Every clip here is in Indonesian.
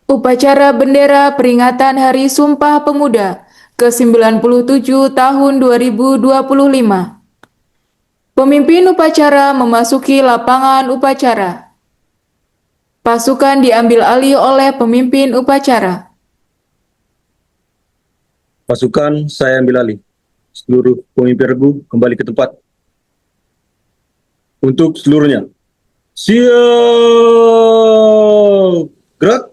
Upacara bendera peringatan Hari Sumpah Pemuda ke-97 tahun 2025. Pemimpin upacara memasuki lapangan upacara. Pasukan diambil alih oleh pemimpin upacara. Pasukan saya ambil alih. Seluruh pemimpin regu kembali ke tempat. Untuk seluruhnya. Siap! Gerak!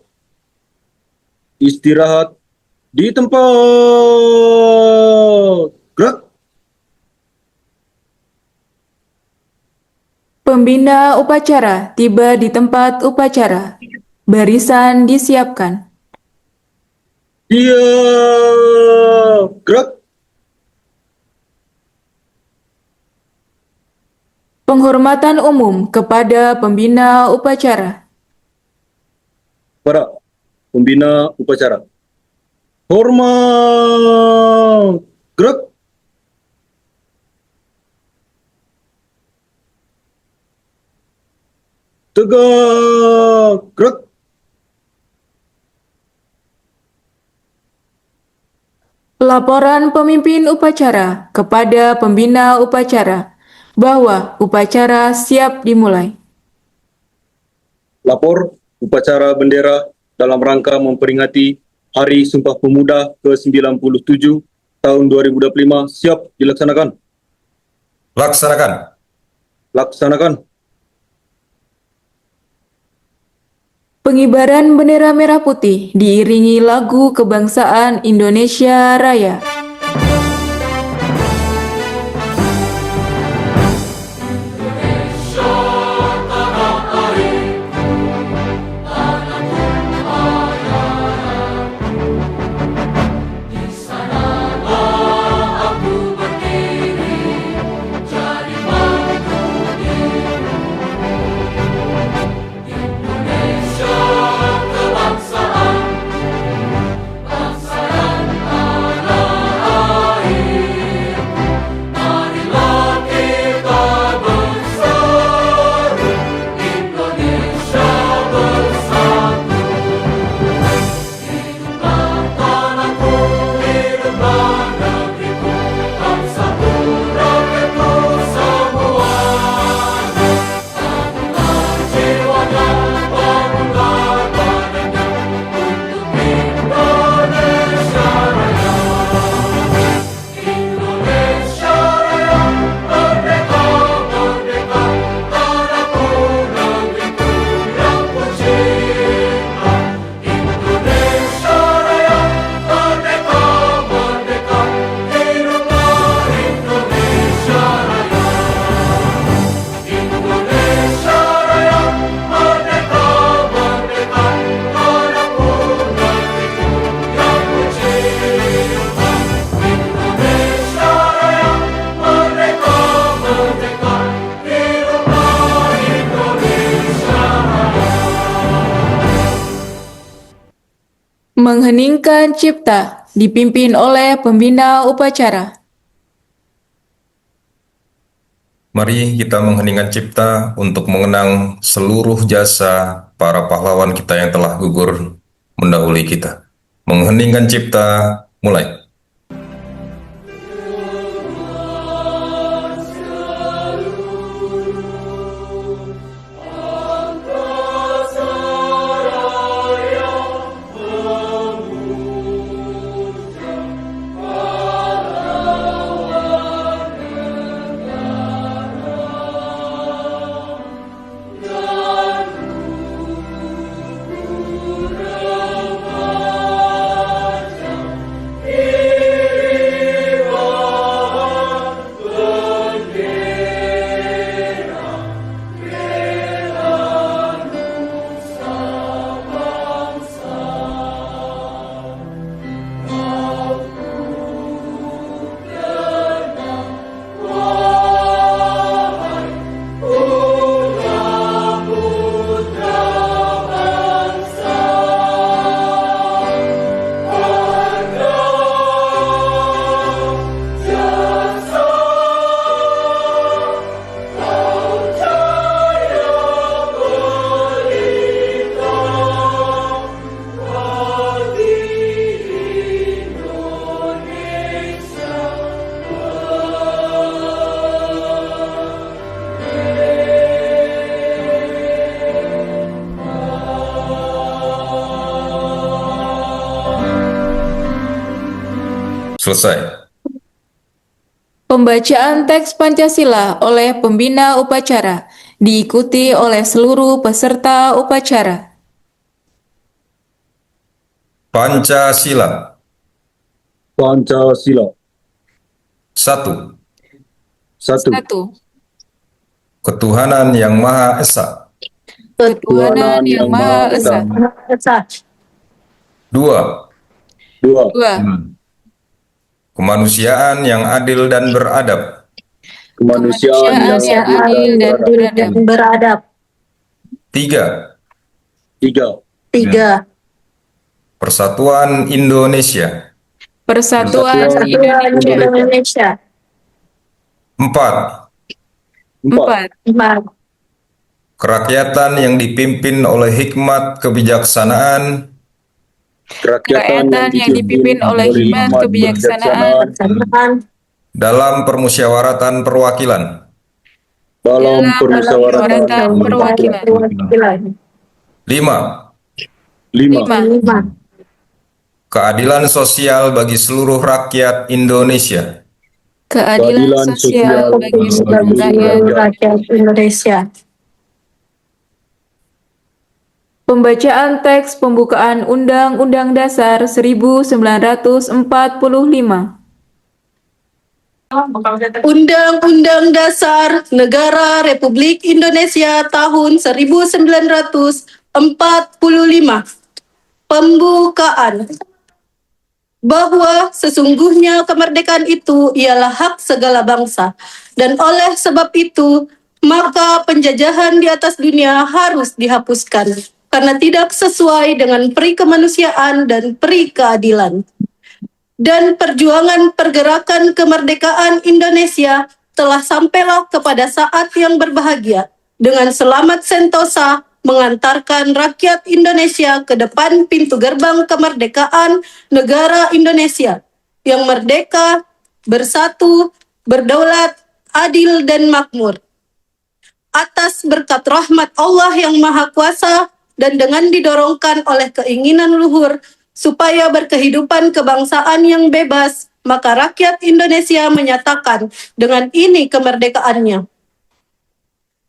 Istirahat di tempat. Gerak! Pembina upacara tiba di tempat upacara. Barisan disiapkan. Siap! Gerak! Penghormatan umum kepada pembina upacara. Para pembina upacara. Hormat! Gerak! Tegak! Gerak! Laporan pemimpin upacara kepada pembina upacara bahwa upacara siap dimulai. Lapor upacara bendera dalam rangka memperingati Hari Sumpah Pemuda ke-97 tahun 2025 siap dilaksanakan. Laksanakan. Laksanakan. Pengibaran bendera merah putih diiringi lagu kebangsaan Indonesia Raya. Mengheningkan cipta dipimpin oleh pembina upacara. Mari kita mengheningkan cipta untuk mengenang seluruh jasa para pahlawan kita yang telah gugur mendahului kita. Mengheningkan cipta, mulai. Yeah. Selesai. Pembacaan teks Pancasila oleh pembina upacara diikuti oleh seluruh peserta upacara. Pancasila. Pancasila. 1. Satu. 1. Ketuhanan Yang Maha Esa. Ketuhanan Yang Maha Esa. 2. 2. 2. Kemanusiaan yang adil dan beradab. Kemanusiaan Kemanusiaan yang adil dan beradab. beradab. 3. 3. 3. Persatuan Indonesia. Persatuan Persatuan Indonesia. Indonesia. 4. 4. 4. Kerakyatan yang dipimpin oleh hikmat kebijaksanaan Kerakyatan yang dipimpin oleh hikmat kebijaksanaan dalam permusyawaratan perwakilan. dalam permusyawaratan permusyawaratan perwakilan. 5. 5. 5. Keadilan sosial bagi seluruh rakyat Indonesia. Keadilan sosial bagi seluruh rakyat. Indonesia. Pembacaan teks pembukaan Undang-Undang Dasar 1945. Undang-Undang Dasar Negara Republik Indonesia tahun 1945. Pembukaan. Bahwa sesungguhnya kemerdekaan itu ialah hak segala bangsa, dan oleh sebab itu maka penjajahan di atas dunia harus dihapuskan karena tidak sesuai dengan peri kemanusiaan dan peri keadilan. Dan perjuangan pergerakan kemerdekaan Indonesia telah sampailah kepada saat yang berbahagia dengan selamat sentosa mengantarkan rakyat Indonesia ke depan pintu gerbang kemerdekaan negara Indonesia yang merdeka, bersatu, berdaulat, adil, dan makmur. Atas berkat rahmat Allah yang Maha Kuasa dan dengan didorongkan oleh keinginan luhur supaya berkehidupan kebangsaan yang bebas, maka rakyat Indonesia menyatakan dengan ini kemerdekaannya.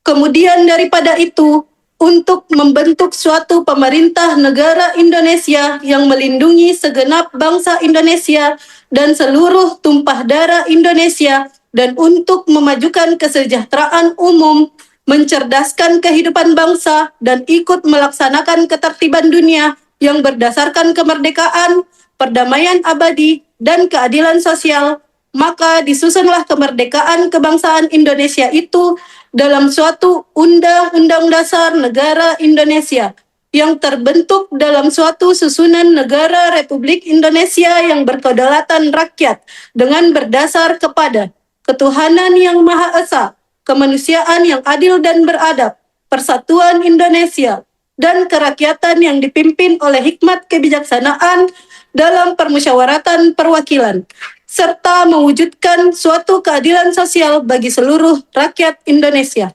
Kemudian daripada itu, untuk membentuk suatu pemerintah negara Indonesia yang melindungi segenap bangsa Indonesia dan seluruh tumpah darah Indonesia, dan untuk memajukan kesejahteraan umum, mencerdaskan kehidupan bangsa, dan ikut melaksanakan ketertiban dunia yang berdasarkan kemerdekaan, perdamaian abadi, dan keadilan sosial, maka disusunlah kemerdekaan kebangsaan Indonesia itu dalam suatu Undang-Undang Dasar Negara Indonesia yang terbentuk dalam suatu susunan negara Republik Indonesia yang berkedaulatan rakyat dengan berdasar kepada ketuhanan yang Maha Esa, kemanusiaan yang adil dan beradab, persatuan Indonesia, dan kerakyatan yang dipimpin oleh hikmat kebijaksanaan dalam permusyawaratan perwakilan, serta mewujudkan suatu keadilan sosial bagi seluruh rakyat Indonesia.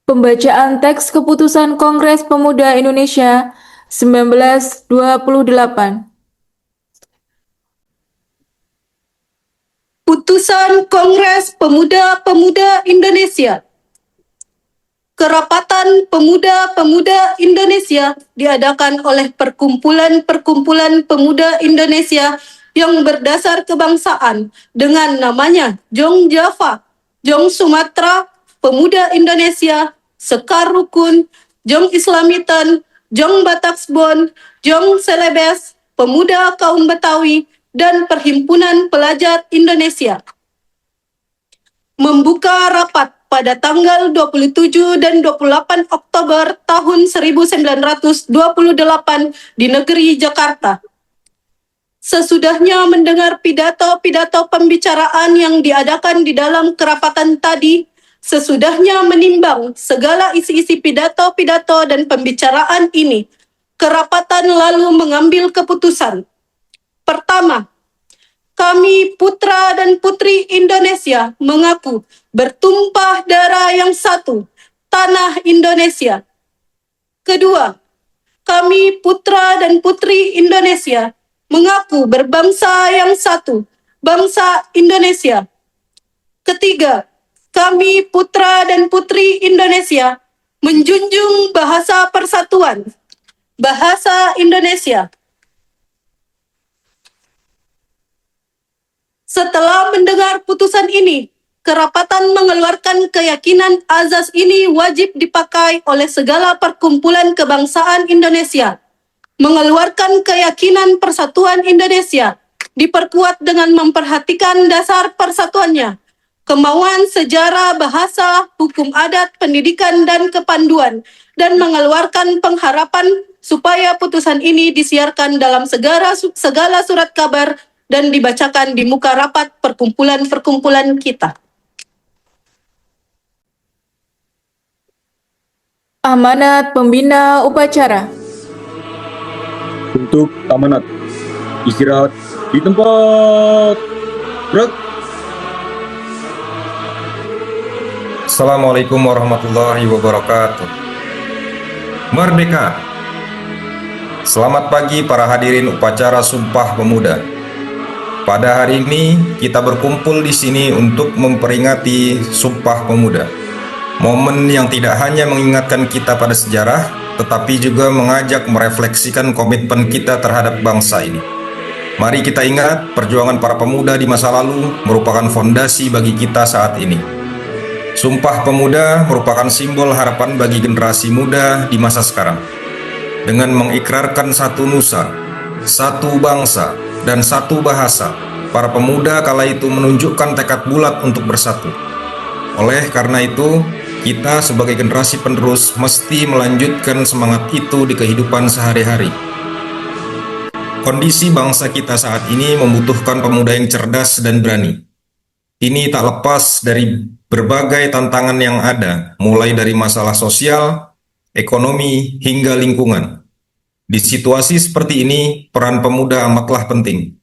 Pembacaan teks keputusan Kongres Pemuda Indonesia 1928. Putusan Kongres Pemuda-Pemuda Indonesia. Kerapatan Pemuda-Pemuda Indonesia diadakan oleh Perkumpulan-Perkumpulan Pemuda Indonesia yang berdasar kebangsaan dengan namanya Jong Java, Jong Sumatera, Pemuda Indonesia, Sekar Rukun, Jong Islamitan, Jong Bataksbon, Jong Selebes, Pemuda Kaum Betawi, dan Perhimpunan Pelajar Indonesia. Membuka rapat pada tanggal 27 dan 28 Oktober tahun 1928 di negeri Jakarta. Sesudahnya mendengar pidato-pidato pembicaraan yang diadakan di dalam kerapatan tadi, sesudahnya menimbang segala isi-isi pidato-pidato dan pembicaraan ini, kerapatan lalu mengambil keputusan. Pertama, kami putra dan putri Indonesia mengaku bertumpah darah yang satu, tanah Indonesia. Kedua, kami putra dan putri Indonesia mengaku berbangsa yang satu, bangsa Indonesia. Ketiga, kami putra dan putri Indonesia menjunjung bahasa persatuan, bahasa Indonesia. Setelah mendengar putusan ini, kerapatan mengeluarkan keyakinan azas ini wajib dipakai oleh segala perkumpulan kebangsaan Indonesia. Mengeluarkan keyakinan persatuan Indonesia diperkuat dengan memperhatikan dasar persatuannya, kemauan sejarah, bahasa, hukum adat, pendidikan, dan kepanduan, dan mengeluarkan pengharapan supaya putusan ini disiarkan dalam segala surat kabar dan dibacakan di muka rapat perkumpulan-perkumpulan kita. Amanat Pembina Upacara. Untuk amanat, istirahat di tempat. Gerak. Assalamualaikum warahmatullahi wabarakatuh. Merdeka! Selamat pagi para hadirin upacara Sumpah Pemuda. Pada hari ini kita berkumpul di sini untuk memperingati Sumpah Pemuda. Momen yang tidak hanya mengingatkan kita pada sejarah, tetapi juga mengajak merefleksikan komitmen kita terhadap bangsa ini. Mari kita ingat perjuangan para pemuda di masa lalu merupakan fondasi bagi kita saat ini. Sumpah Pemuda merupakan simbol harapan bagi generasi muda di masa sekarang. Dengan mengikrarkan satu nusa, satu bangsa, dan satu bahasa, para pemuda kala itu menunjukkan tekad bulat untuk bersatu. Oleh karena itu, kita sebagai generasi penerus mesti melanjutkan semangat itu di kehidupan sehari-hari. Kondisi bangsa kita saat ini membutuhkan pemuda yang cerdas dan berani. Ini tak lepas dari berbagai tantangan yang ada, mulai dari masalah sosial, ekonomi, hingga lingkungan. Di situasi seperti ini, peran pemuda amatlah penting.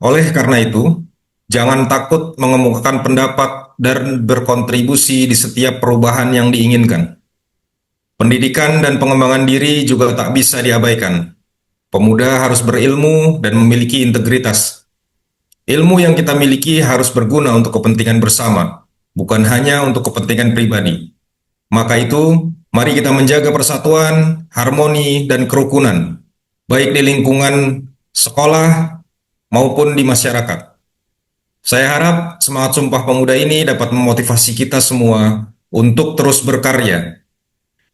Oleh karena itu, jangan takut mengemukakan pendapat dan berkontribusi di setiap perubahan yang diinginkan. Pendidikan dan pengembangan diri juga tak bisa diabaikan. Pemuda harus berilmu dan memiliki integritas. Ilmu yang kita miliki harus berguna untuk kepentingan bersama, bukan hanya untuk kepentingan pribadi. Maka itu, mari kita menjaga persatuan, harmoni, dan kerukunan, baik di lingkungan sekolah maupun di masyarakat. Saya harap semangat Sumpah Pemuda ini dapat memotivasi kita semua untuk terus berkarya.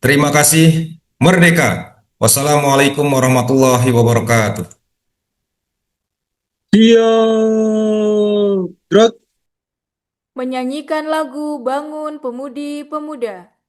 Terima kasih. Merdeka! Wassalamualaikum warahmatullahi wabarakatuh. Siap. Gerak. Menyanyikan lagu Bangun Pemudi Pemuda.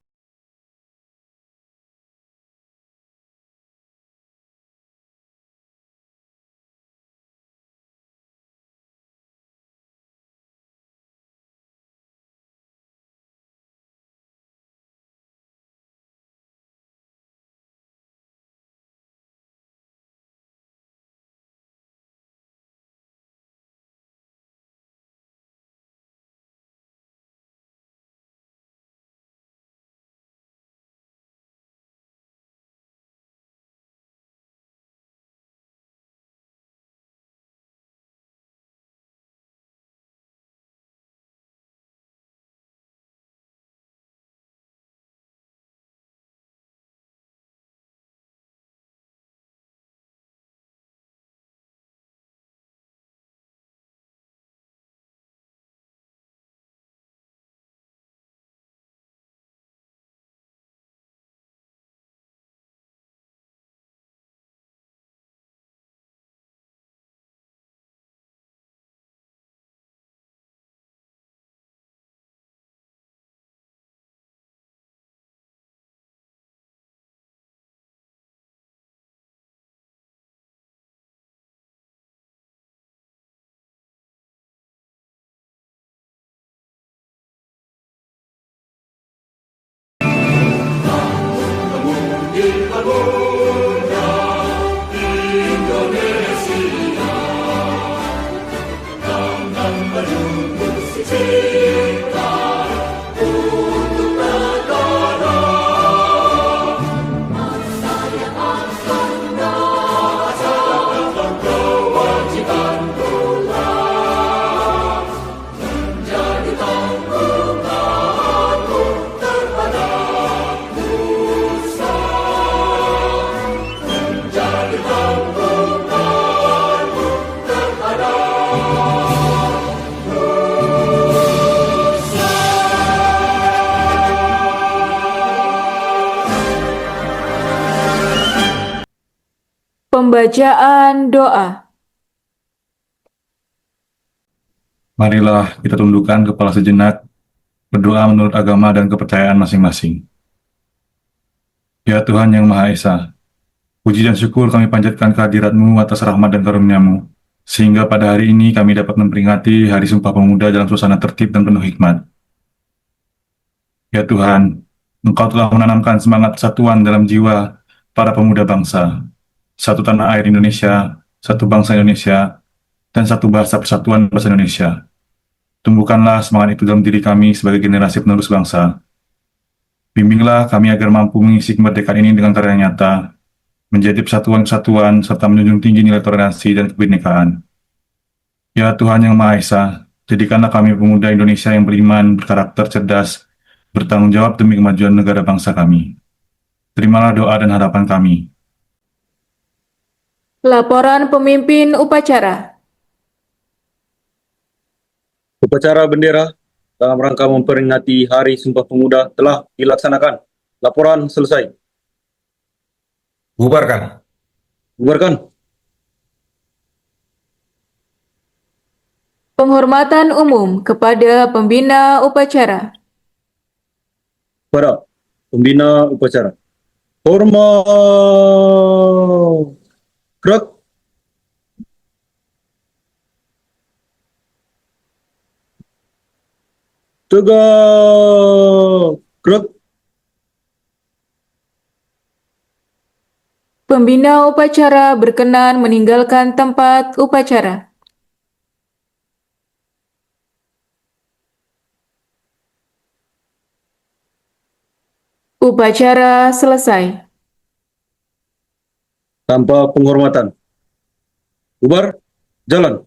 Pembacaan doa. Marilah kita tundukkan kepala sejenak, berdoa menurut agama dan kepercayaan masing-masing. Ya Tuhan yang Maha Esa, puji dan syukur kami panjatkan kehadirat-Mu atas rahmat dan karunia-Mu, sehingga pada hari ini kami dapat memperingati Hari Sumpah Pemuda dalam suasana tertib dan penuh hikmat. Ya Tuhan, Engkau telah menanamkan semangat persatuan dalam jiwa para pemuda bangsa, satu tanah air Indonesia, satu bangsa Indonesia, dan satu bahasa persatuan bahasa Indonesia. Tumbuhkanlah semangat itu dalam diri kami sebagai generasi penerus bangsa. Bimbinglah kami agar mampu mengisi kemerdekaan ini dengan karya nyata, menjadi persatuan-kesatuan, serta menjunjung tinggi nilai toleransi dan kebinekaan. Ya Tuhan yang Maha Esa, jadikanlah kami pemuda Indonesia yang beriman, berkarakter cerdas, bertanggung jawab demi kemajuan negara bangsa kami. Terimalah doa dan harapan kami. Laporan pemimpin upacara. Upacara bendera dalam rangka memperingati Hari Sumpah Pemuda telah dilaksanakan. Laporan selesai. Bubarkan. Bubarkan. Penghormatan umum kepada pembina upacara. Para pembina upacara. Hormat. Gerak. Tegak. Gerak. Pembina upacara berkenan meninggalkan tempat upacara. Upacara selesai. Tanpa penghormatan. Bubar. Jalan.